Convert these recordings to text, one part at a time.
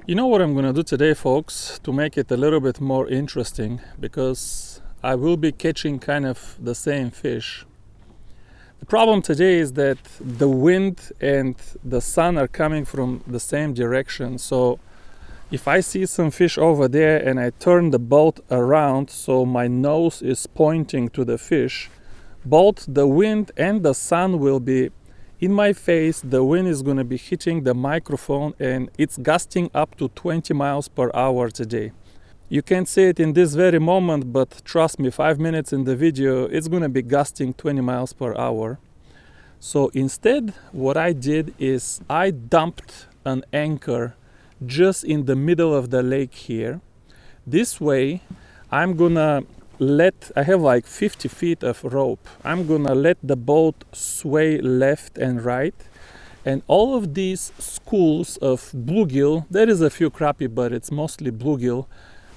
You know what I'm gonna do today, folks, to make it a little bit more interesting, because I will be catching kind of the same fish. The problem today is that the wind and the sun are coming from the same direction. So if I see some fish over there and I turn the boat around so my nose is pointing to the fish, both the wind and the sun will be in my face. The wind is going to be hitting the microphone and it's gusting up to 20 miles per hour today. You can't see it in this very moment, but trust me, 5 minutes in the video, it's going to be gusting 20 miles per hour. So instead, what I did is I dumped an anchor just in the middle of the lake here. This way, I'm gonna I have like 50 feet of rope. I'm gonna let the boat sway left and right. And all of these schools of bluegill, there is a few crappie, but it's mostly bluegill,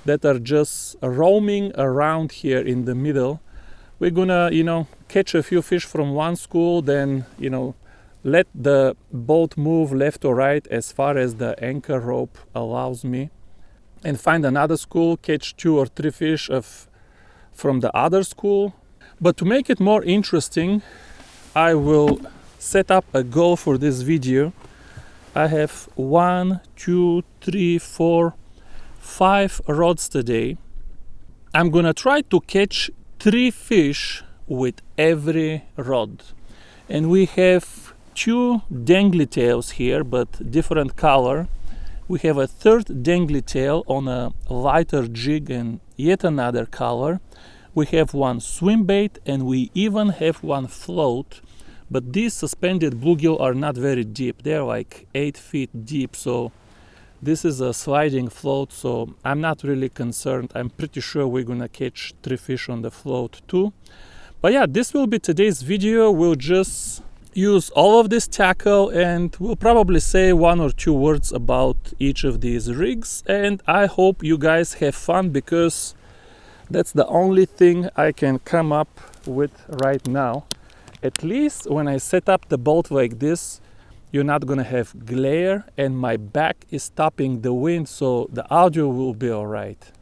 that are just roaming around here in the middle. We're gonna, catch a few fish from one school, then, let the boat move left or right as far as the anchor rope allows me, and find another school, catch 2 or 3 fish from the other school. But to make it more interesting, I will set up a goal for this video. I have 1, 2, 3, 4, 5 rods today. I'm gonna try to catch 3 fish with every rod. And we have 2 dangly tails here, but different color. We have a 3rd dangly tail on a lighter jig and yet another color. We have one Swimbait and we even have one float. But these suspended bluegill are not very deep. They're like 8 feet deep. So this is a sliding float. So I'm not really concerned. I'm pretty sure we're gonna catch 3 fish on the float too. But yeah, this will be today's video. We'll just use all of this tackle and we'll probably say 1 or 2 words about each of these rigs. And I hope you guys have fun, because that's the only thing I can come up with right now. At least when I set up the boat like this, you're not gonna have glare and my back is stopping the wind, so the audio will be all right.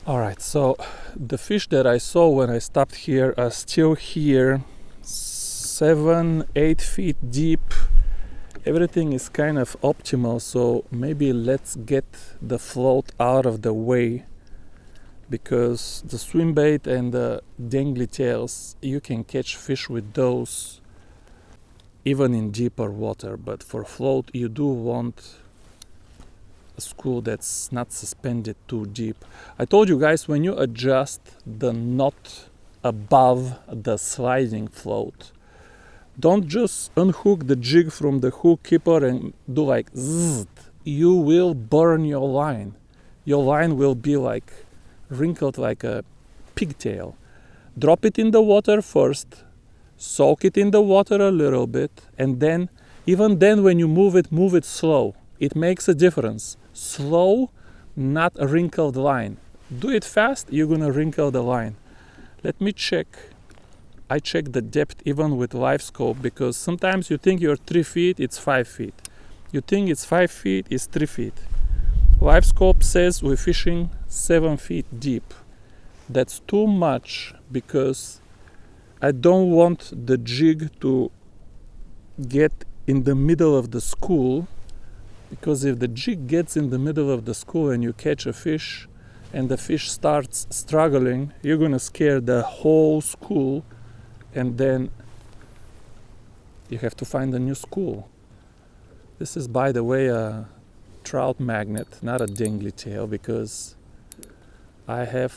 All right, so the fish that I saw when I stopped here are still here, 7, 8 feet deep. Everything is kind of optimal, so maybe let's get the float out of the way, because the Swimbait and the dangly tails, you can catch fish with those even in deeper water. But for float, you do want a school that's not suspended too deep. I told you guys, when you adjust the knot above the sliding float, don't just unhook the jig from the hook keeper and do like zzz. You will burn your line. Your line will be like wrinkled like a pigtail. Drop it in the water first, soak it in the water a little bit, and then, even then when you move it slow. It makes a difference. Slow, not a wrinkled line. Do it fast, you're gonna wrinkle the line. Let me check. I check the depth even with live scope, because sometimes you think you're 3 feet, it's 5 feet. You think it's 5 feet, it's 3 feet. Live scope says we're fishing 7 feet deep. That's too much, because I don't want the jig to get in the middle of the school, because if the jig gets in the middle of the school and you catch a fish and the fish starts struggling, you're gonna scare the whole school, and then you have to find a new school. This is, by the way, a trout magnet, not a dangly tail, because I have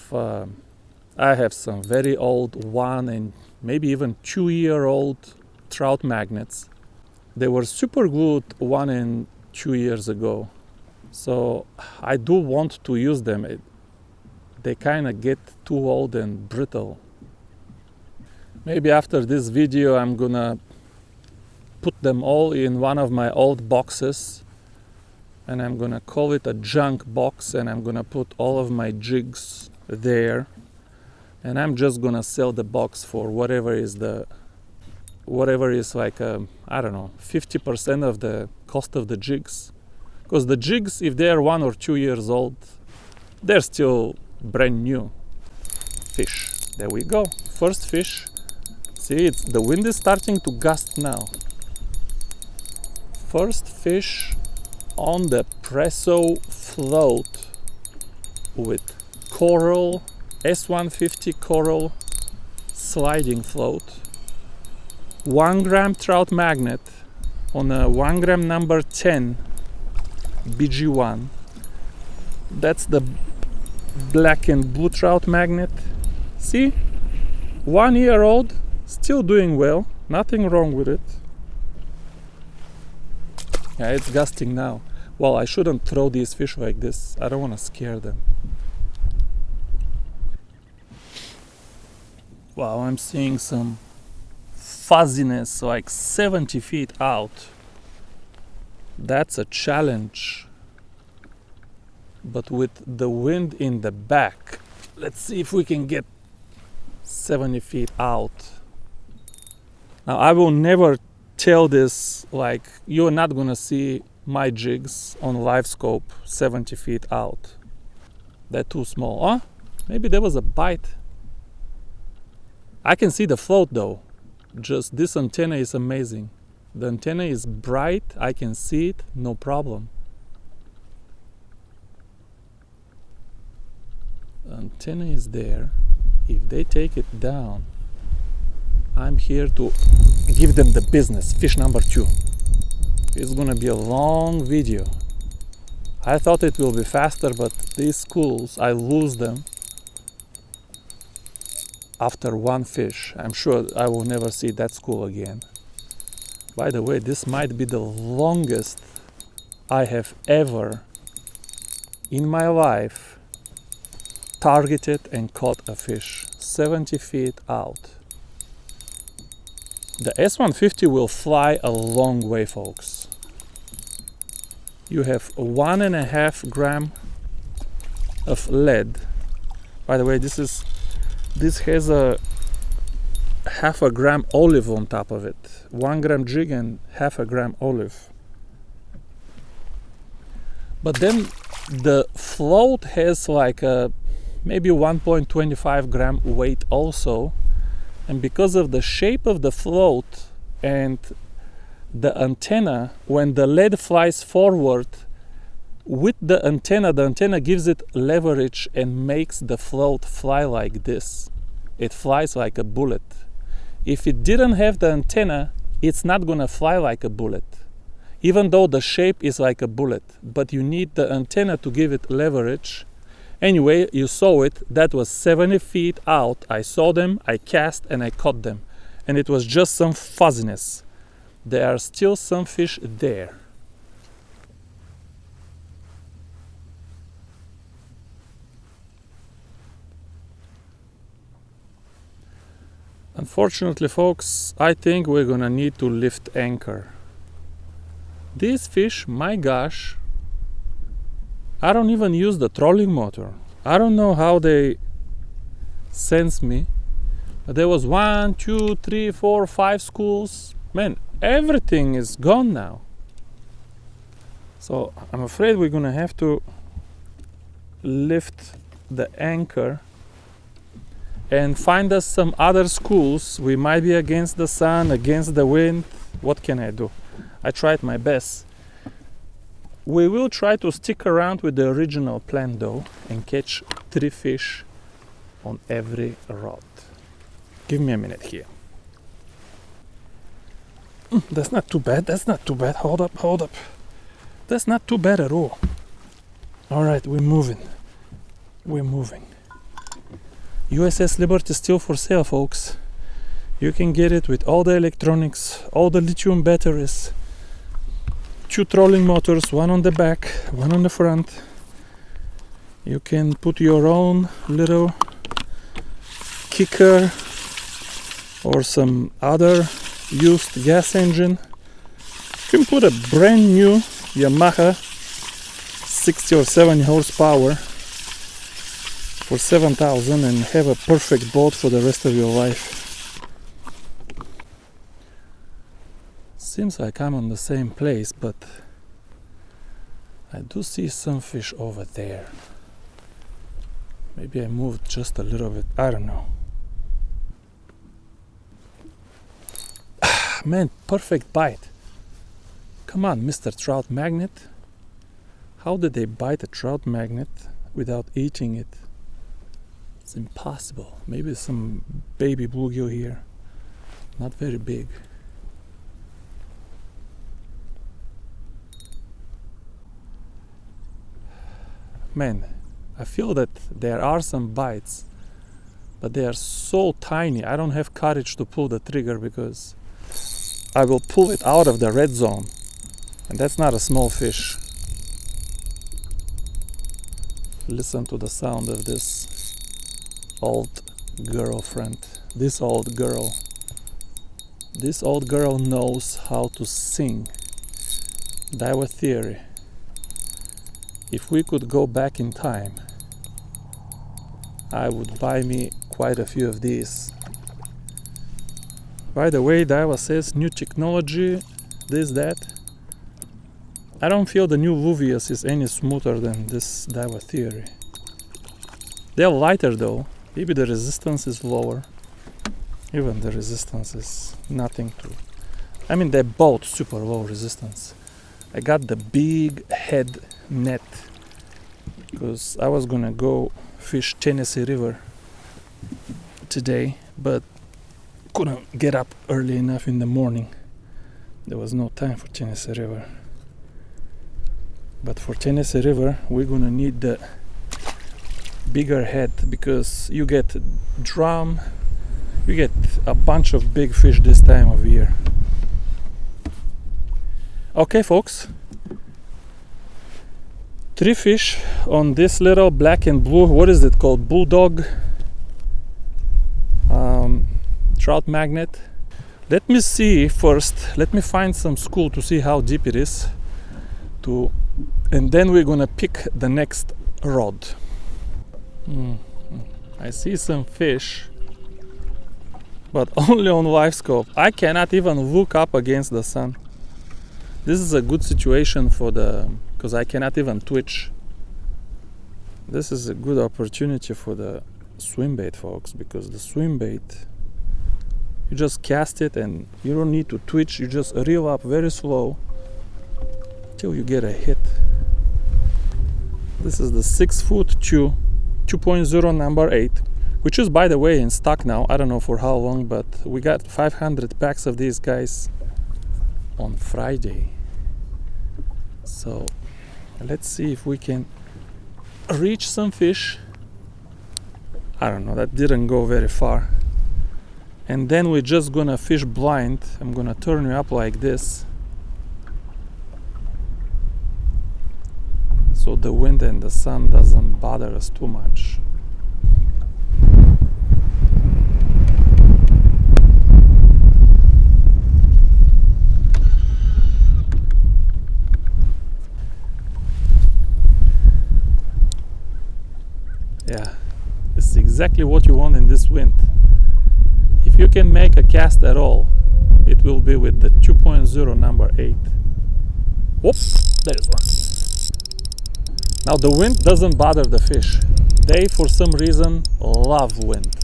some very old 1 and maybe even 2-year-old trout magnets. They were super glued 1 and 2 years ago, so I do want to use them. They kind of get too old and brittle. Maybe after this video I'm gonna put them all in one of my old boxes, and I'm gonna call it a junk box, and I'm gonna put all of my jigs there, and I'm just gonna sell the box for whatever is like I don't know, 50% of the cost of the jigs. Because the jigs, if they are 1 or 2 years old, they're still brand new fish. There we go, first fish. See, the wind is starting to gust now. First fish on the Presso float with coral, S150 coral sliding float. 1 gram trout magnet on a 1 gram number 10 BG1. That's the black and blue trout magnet. See, 1 year old, still doing well, nothing wrong with it. Yeah, it's gusting now. Well, I shouldn't throw these fish like this. I don't want to scare them. Wow, I'm seeing some fuzziness like 70 feet out. That's a challenge. But with the wind in the back, let's see if we can get 70 feet out. Now, I will never tell this, like, you're not gonna see my jigs on live scope 70 feet out. They're too small. Huh? Maybe there was a bite. I can see the float though. Just this antenna is amazing. The antenna is bright, I can see it, no problem. The antenna is there. If they take it down, I'm here to give them the business. Fish number 2. It's gonna be a long video. I thought it will be faster, but these schools, I lose them after 1 fish. I'm sure I will never see that school again. By the way, this might be the longest I have ever in my life targeted and caught a fish. 70 feet out. The S150 will fly a long way, folks. You have 1.5 gram of lead. By the way, this has a 0.5 gram olive on top of it. 1 gram jig and 0.5 gram olive. But then the float has like a maybe 1.25 gram weight also. And because of the shape of the float and the antenna, when the lead flies forward with the antenna gives it leverage and makes the float fly like this. It flies like a bullet. If it didn't have the antenna, it's not gonna fly like a bullet, even though the shape is like a bullet, but you need the antenna to give it leverage. Anyway, you saw it. That was 70 feet out. I saw them, I cast, and I caught them. And it was just some fuzziness. There are still some fish there. Unfortunately, folks, I think we're gonna need to lift anchor. These fish, my gosh, I don't even use the trolling motor. I don't know how they sense me. But there was 1, 2, 3, 4, 5 schools. Man, everything is gone now. So I'm afraid we're gonna have to lift the anchor and find us some other schools. We might be against the sun, against the wind. What can I do? I tried my best. We will try to stick around with the original plan though and catch 3 fish on every rod. Give me a minute here. That's not too bad, that's not too bad. Hold up. That's not too bad at all. Alright, we're moving. USS Liberty is still for sale, folks. You can get it with all the electronics, all the lithium batteries, 2 trolling motors, 1 on the back, 1 on the front. You can put your own little kicker or some other used gas engine. You can put a brand new Yamaha 60 or 70 horsepower for 7,000 and have a perfect boat for the rest of your life. Seems like I'm on the same place, but I do see some fish over there. Maybe I moved just a little bit, I don't know. Man, perfect bite. Come on, Mr. Trout Magnet. How did they bite a trout magnet without eating it? It's impossible. Maybe some baby bluegill here. Not very big. Man, I feel that there are some bites, but they are so tiny. I don't have courage to pull the trigger because I will pull it out of the red zone. And that's not a small fish. Listen to the sound of this old girlfriend. This old girl. This old girl knows how to sing. Diver theory. If we could go back in time, I would buy me quite a few of these. By the way, Daiwa says new technology, this, that. I don't feel the new Vuvius is any smoother than this Daiwa theory. They're lighter though. Maybe the resistance is lower. Even the resistance is nothing to... I mean, they're both super low resistance. I got the big head net because I was gonna go fish Tennessee River today, but couldn't get up early enough in the morning. There was no time for Tennessee River. But for Tennessee River, we're gonna need the bigger head because you get drum, you get a bunch of big fish this time of year. Okay, folks. 3 fish on this little black and blue, what is it called? Bulldog trout magnet. Let me see first, let me find some school to see how deep it is. And then we're gonna pick the next rod. I see some fish, but only on live scope. I cannot even look up against the sun. This is a good situation for because I cannot even twitch. This is a good opportunity for the swimbait, folks, because the swimbait, you just cast it and you don't need to twitch. You just reel up very slow till you get a hit. This is the 6-foot 2.0 number 8, which is, by the way, in stock now. I don't know for how long, but we got 500 packs of these guys on Friday. So let's see if we can reach some fish. I don't know, that didn't go very far. And then we're just gonna fish blind. I'm gonna turn you up like this, so the wind and the sun doesn't bother us too much. Yeah, it's exactly what you want in this wind. If you can make a cast at all, it will be with the 2.0 number 8. Whoop, there's one. Now the wind doesn't bother the fish. They, for some reason, love wind.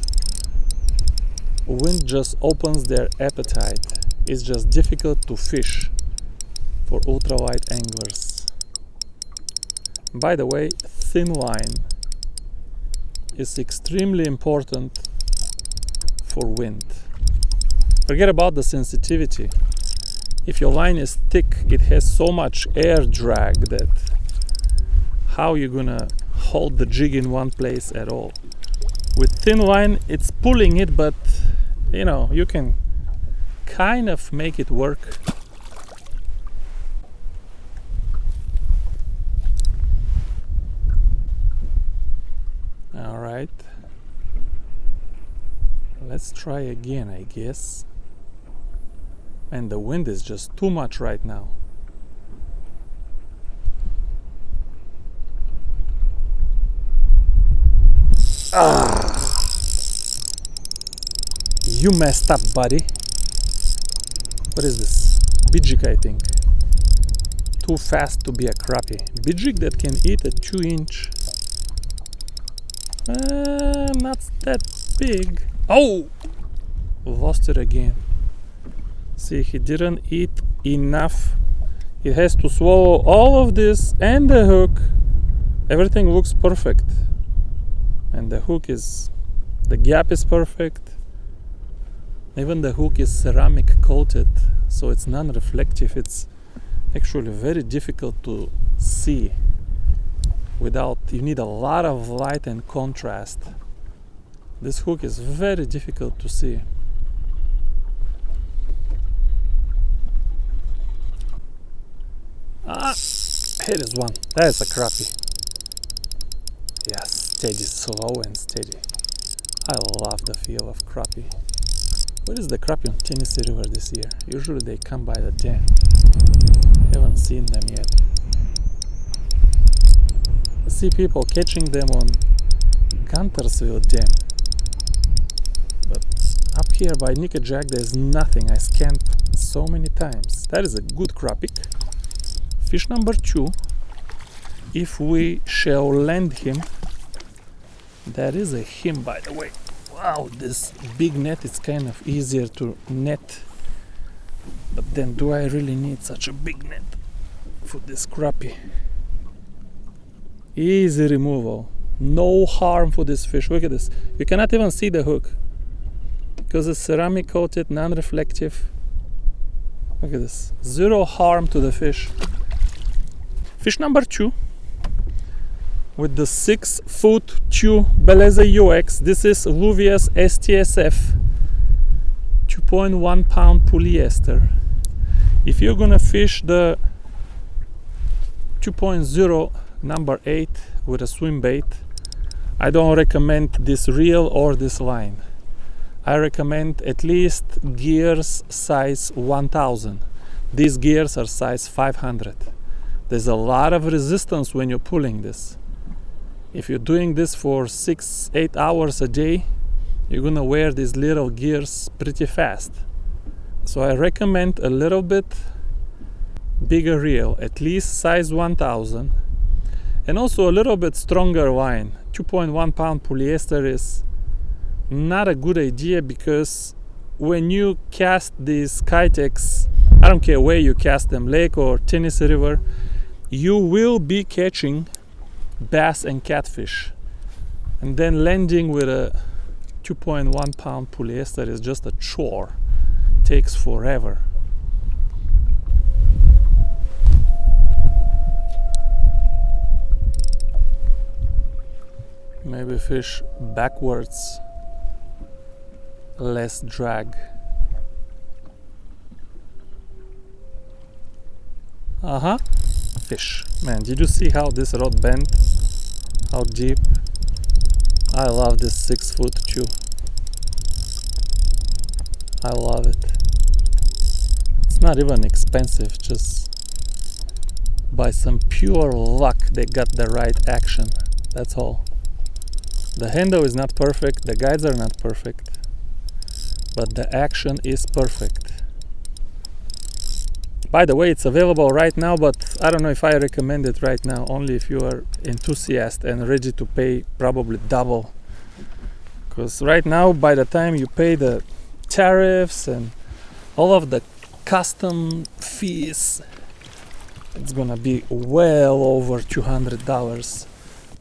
Wind just opens their appetite. It's just difficult to fish for ultralight anglers. By the way, thin line is extremely important for wind. Forget about the sensitivity. If your line is thick, it has so much air drag that how you gonna hold the jig in one place at all? With thin line, it's pulling it, but you know, you can kind of make it work. All right, let's try again, I guess. And the wind is just too much right now. You messed up, buddy. What is this? Bijik, I think. too fast to be a crappie. Big jig that can eat a 2-inch. Not that big. Oh! Lost it again. See, he didn't eat enough. He has to swallow all of this and the hook. Everything looks perfect. And the hook is, the gap is perfect. Even the hook is ceramic coated, so it's non-reflective. It's actually very difficult to see without, you need a lot of light and contrast. This hook is very difficult to see. Ah, here is one. That is a crappie. Yes, steady, slow and steady. I love the feel of crappie. Where is the crappie on Tennessee River this year? Usually they come by the dam. Haven't seen them yet. I see people catching them on Guntersville Dam. But up here by Nickajack there's nothing. I scanned so many times. That is a good crappie. Fish number 2. If we shall land him. That is a him, by the way. Wow, this big net is kind of easier to net. But then do I really need such a big net for this crappie? Easy removal. No harm for this fish. Look at this. You cannot even see the hook because it's ceramic coated, non-reflective. Look at this. Zero harm to the fish. Fish number 2. With the 6-foot 2 Beleza UX. This is Luvia's STSF 2.1 pound polyester. If you're gonna fish the 2.0 number 8 with a swim bait, I don't recommend this reel or this line. I recommend at least gears size 1000. These gears are size 500. There's a lot of resistance when you're pulling this. If you're doing this for 6-8 hours a day, you're gonna wear these little gears pretty fast. So I recommend a little bit bigger reel, at least size 1000, and also a little bit stronger line. 2.1 pound polyester is not a good idea because when you cast these Kitex, I don't care where you cast them, lake or Tennessee River, you will be catching bass and catfish, and then landing with a 2.1 pound polyester is just a chore. Takes forever. Maybe fish backwards, less drag. Fish. Man, did you see how this rod bent? How deep? I love this 6-foot 2. I love it. It's not even expensive, just by some pure luck they got the right action. That's all. The handle is not perfect, the guides are not perfect, but the action is perfect. By the way, it's available right now, but I don't know if I recommend it right now, only if you are enthusiast and ready to pay probably double. Because right now, by the time you pay the tariffs and all of the custom fees, it's gonna be well over $200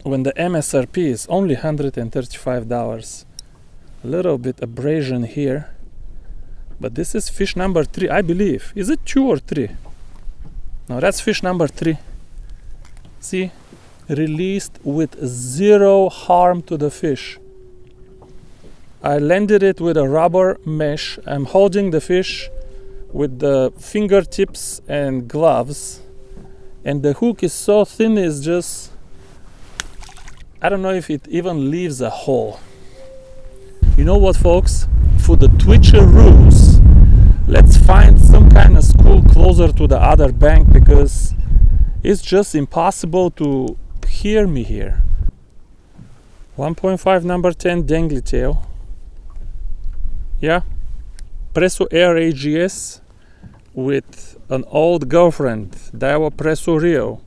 when the MSRP is only $135. A little bit abrasion here. But this is fish number 3, I believe. Is it 2 or 3? No, that's fish number 3. See? Released with zero harm to the fish. I landed it with a rubber mesh. I'm holding the fish with the fingertips and gloves. And the hook is so thin, it's just... I don't know if it even leaves a hole. You know what, folks? For the Twitcher rules, let's find some kind of school closer to the other bank because it's just impossible to hear me here. 1.5 number 10 dangly tail. Yeah, Presso Air AGS with an old girlfriend, Daiwa Presso Rio.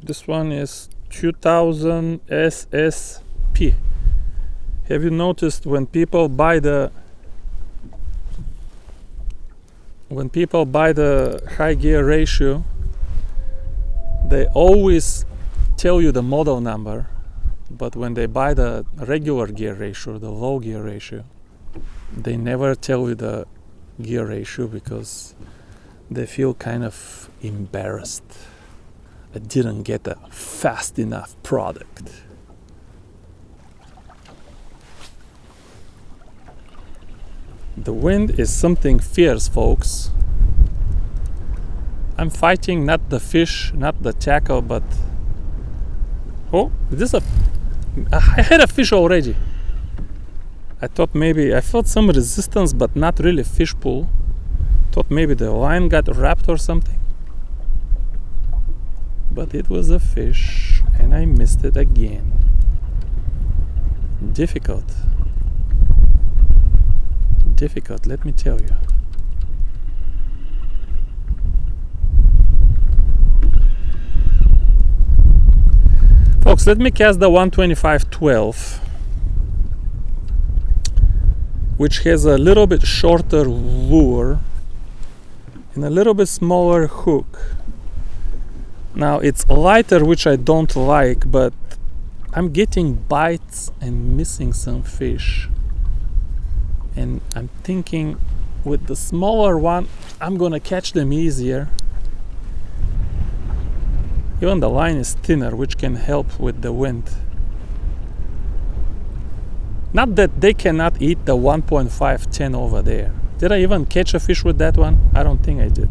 This one is 2000 SSP. Have you noticed when people buy the high gear ratio, they always tell you the model number, but when they buy the regular gear ratio, the low gear ratio, they never tell you the gear ratio because they feel kind of embarrassed. I didn't get a fast enough product. The wind is something fierce, folks. I'm fighting not the fish, not the tackle, but oh, I had a fish already. I thought maybe I felt some resistance, but not really fish pull. Thought maybe the line got wrapped or something. But it was a fish and I missed it again. Difficult, let me tell you. Folks, let me cast the 125-12, which has a little bit shorter lure and a little bit smaller hook. Now it's lighter, which I don't like, but I'm getting bites and missing some fish. And I'm thinking with the smaller one, I'm gonna catch them easier. Even the line is thinner, which can help with the wind. Not that they cannot eat the 1.510 over there. Did I even catch a fish with that one? I don't think I did.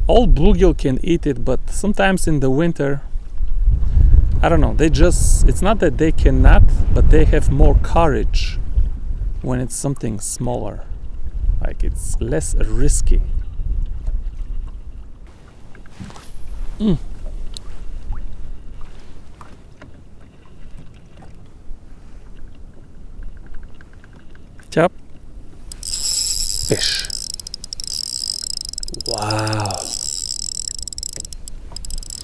All bluegill can eat it, but sometimes in the winter, I don't know, it's not that they cannot, but they have more courage when it's something smaller. Like it's less risky. Chop. Fish. Wow.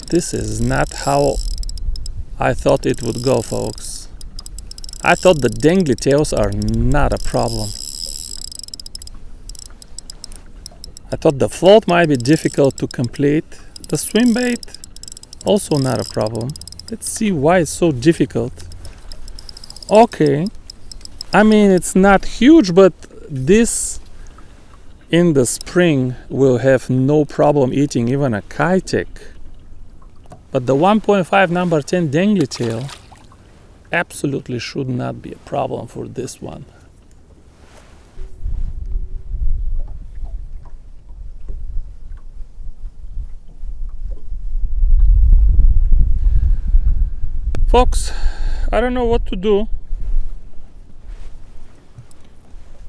This is not how I thought it would go, folks. I thought the dangly tails are not a problem. I thought the float might be difficult to complete. The swim bait, also not a problem. Let's see why it's so difficult. Okay. I mean, it's not huge, but this in the spring will have no problem eating even a Kitek. But the 1.5 number 10 dangly tail absolutely should not be a problem for this one. Folks, I don't know what to do.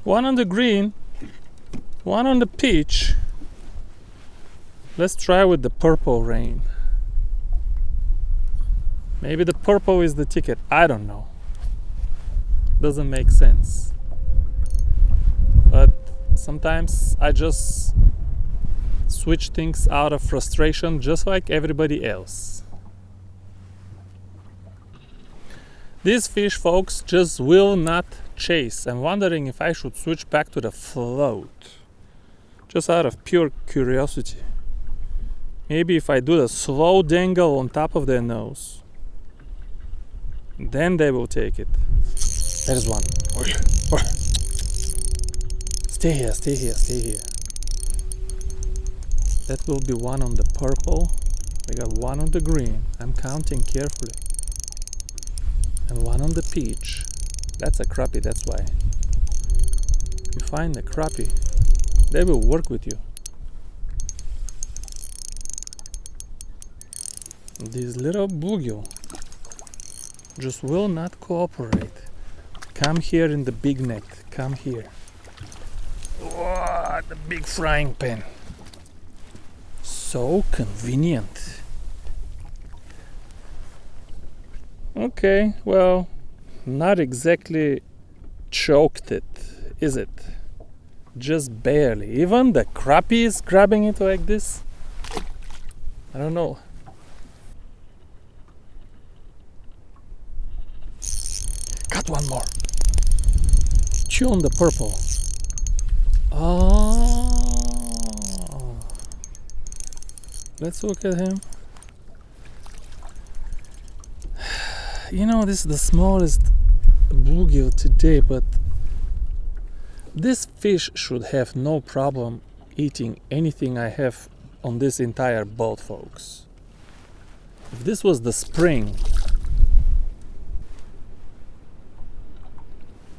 One on the green, one on the peach. Let's try with the purple rain. Maybe the purple is the ticket. I don't know. Doesn't make sense. But sometimes I just switch things out of frustration, just like everybody else. These fish, folks, just will not chase. I'm wondering if I should switch back to the float, just out of pure curiosity. Maybe if I do the slow dangle on top of their nose, then they will take it. There's one. Stay here, stay here, stay here. That will be one on the purple. We got one on the green. I'm counting carefully. And one on the peach. That's a crappie, that's why. You find a crappie, they will work with you. These little bluegill just will not cooperate. Come here in the big net, come here. Whoa, the big frying pan. So convenient. Okay, well, not exactly choked it, is it? Just barely. Even the crappie is grabbing it like this. I don't know. Got one more. Chew on the purple. Oh. Let's look at him. You know, this is the smallest bluegill today, but this fish should have no problem eating anything I have on this entire boat, folks. If this was the spring,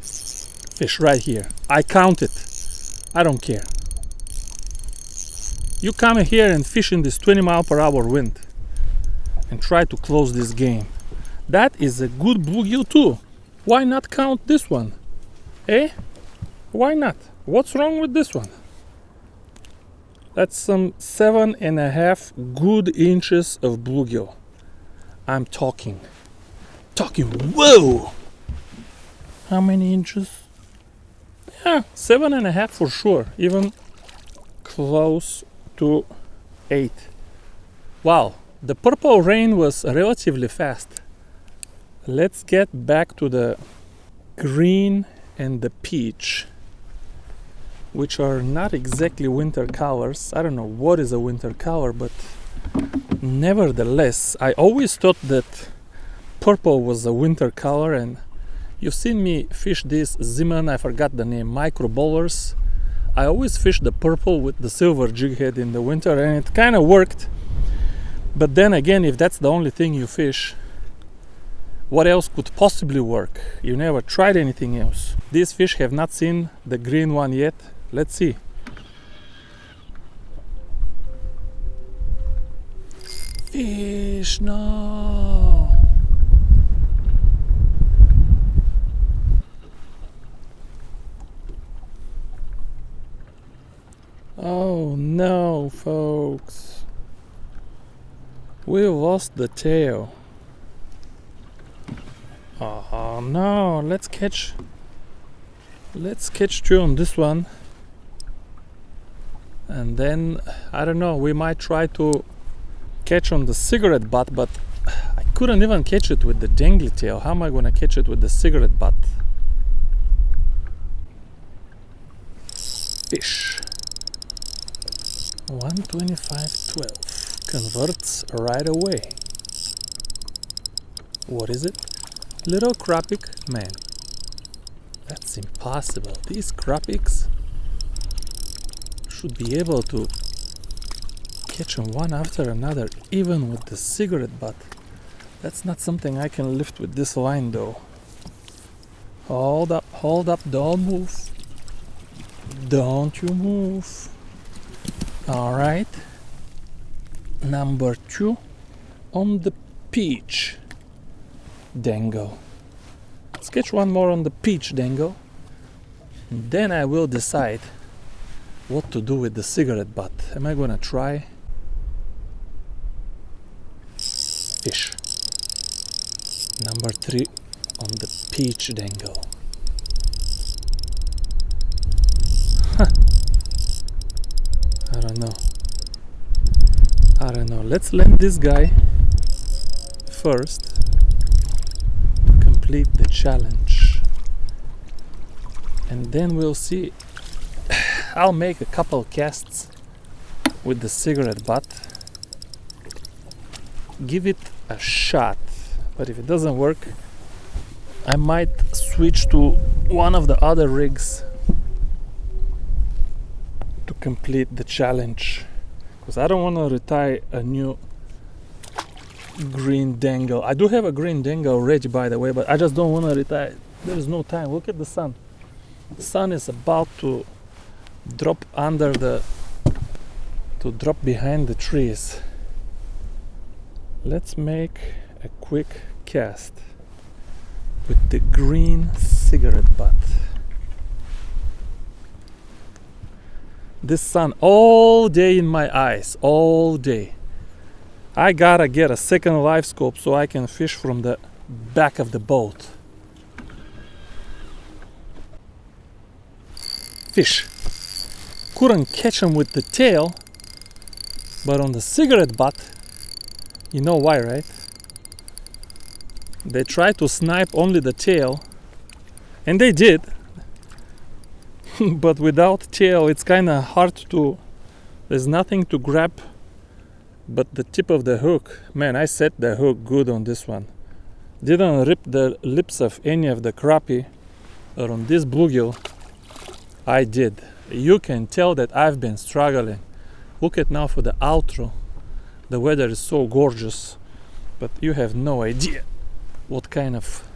fish right here. I count it. I don't care. You come here and fish in this 20-mile-per-hour wind and try to close this game. That is a good bluegill too. Why not count this one? Eh? Why not? What's wrong with this one? That's some 7.5 good inches of bluegill. I'm talking. Whoa! How many inches? Yeah, 7.5 for sure. Even close to 8. Wow, the purple rain was relatively fast. Let's get back to the green and the peach, which are not exactly winter colors. I don't know what is a winter color, but nevertheless, I always thought that purple was a winter color, and you've seen me fish these Zeman, I forgot the name, micro bowlers. I always fish the purple with the silver jig head in the winter, and it kind of worked. But then again, if that's the only thing you fish, what else could possibly work? You never tried anything else. These fish have not seen the green one yet. Let's see. Fish, no! Oh no, folks. We lost the tail. Oh no, let's catch two on this one, and then I don't know, we might try to catch on the cigarette butt, but I couldn't even catch it with the dangly tail. How am I gonna catch it with the cigarette butt? Fish. 125.12 converts right away. What is it? Little crappie, man. That's impossible. These crappies should be able to catch them one after another, even with the cigarette butt. That's not something I can lift with this line though. Hold up, don't move. Don't you move. Alright. Number 2 on the peach. Dango. Let's catch one more on the peach dango. Then I will decide what to do with the cigarette butt. Am I gonna try? Fish. Number 3 on the peach dango. Huh. I don't know. Let's land this guy first. Complete the challenge, and then we'll see. I'll make a couple casts with the cigarette butt, give it a shot, but if it doesn't work, I might switch to one of the other rigs to complete the challenge, because I don't want to retire a new green dangle. I do have a green dangle already, by the way, but I just don't want to retire. There is no time. Look at the sun. The sun is about to drop drop behind the trees. Let's make a quick cast with the green cigarette butt. This sun all day in my eyes, all day. I gotta get a second live scope so I can fish from the back of the boat. Fish. couldn't catch them with the tail, but on the cigarette butt, you know why, right? They tried to snipe only the tail, and they did. But without tail, it's kind of hard to, there's nothing to grab but the tip of the hook. Man, I set the hook good on this one. Didn't rip the lips of any of the crappie, or on this bluegill, I did. You can tell that I've been struggling. Look at now for the outro. The weather is so gorgeous, but you have no idea what kind of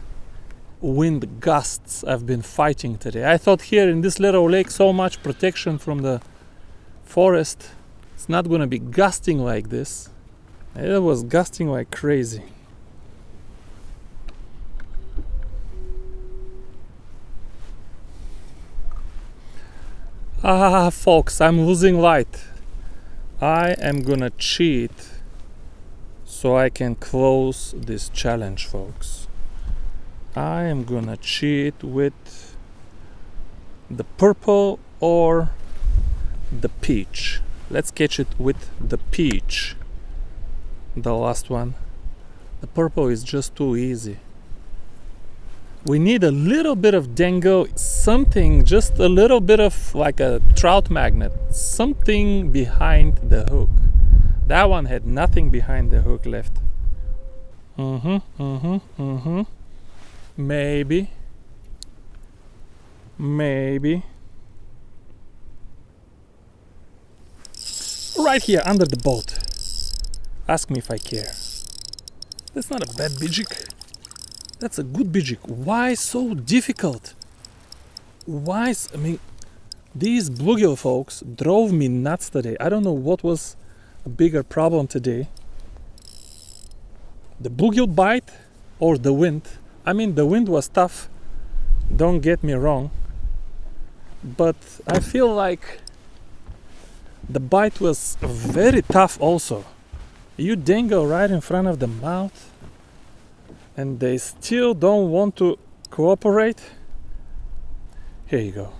wind gusts I've been fighting today. I thought here in this little lake, so much protection from the forest, it's not gonna be gusting like this. It was gusting like crazy. Folks, I'm losing light. I am gonna cheat so I can close this challenge, folks. I am gonna cheat with the purple or the peach. Let's catch it with the peach, the last one. The purple is just too easy. We need a little bit of dango, something, just a little bit of like a trout magnet, something behind the hook. That one had nothing behind the hook left. Maybe. Right here under the boat. Ask me if I care. That's not a bad bijik. That's a good bijik. Why so difficult? I mean, these bluegill folks drove me nuts today. I don't know what was a bigger problem today. The bluegill bite or the wind. I mean, the wind was tough. Don't get me wrong. But I feel like the bite was very tough also. You dangle right in front of the mouth, and they still don't want to cooperate. Here you go.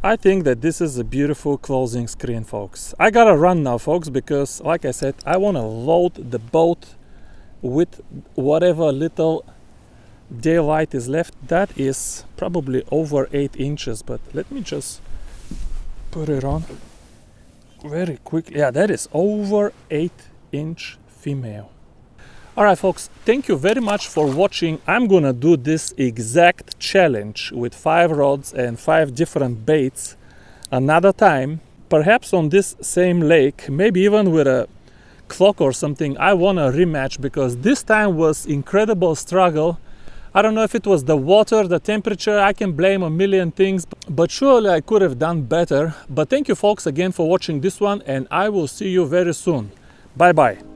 I think that this is a beautiful closing screen, folks. I gotta run now, folks, because like I said, I want to load the boat with whatever little daylight is left. That is probably over 8 inches, but let me just put it on very quickly. Yeah, that is over 8-inch female. Alright folks, thank you very much for watching. I'm gonna do this exact challenge with 5 rods and 5 different baits another time, perhaps on this same lake, maybe even with a clock or something. I want a rematch because this time was incredible struggle. I don't know if it was the water, the temperature, I can blame a million things, but surely I could have done better. But thank you folks again for watching this one, and I will see you very soon. Bye bye.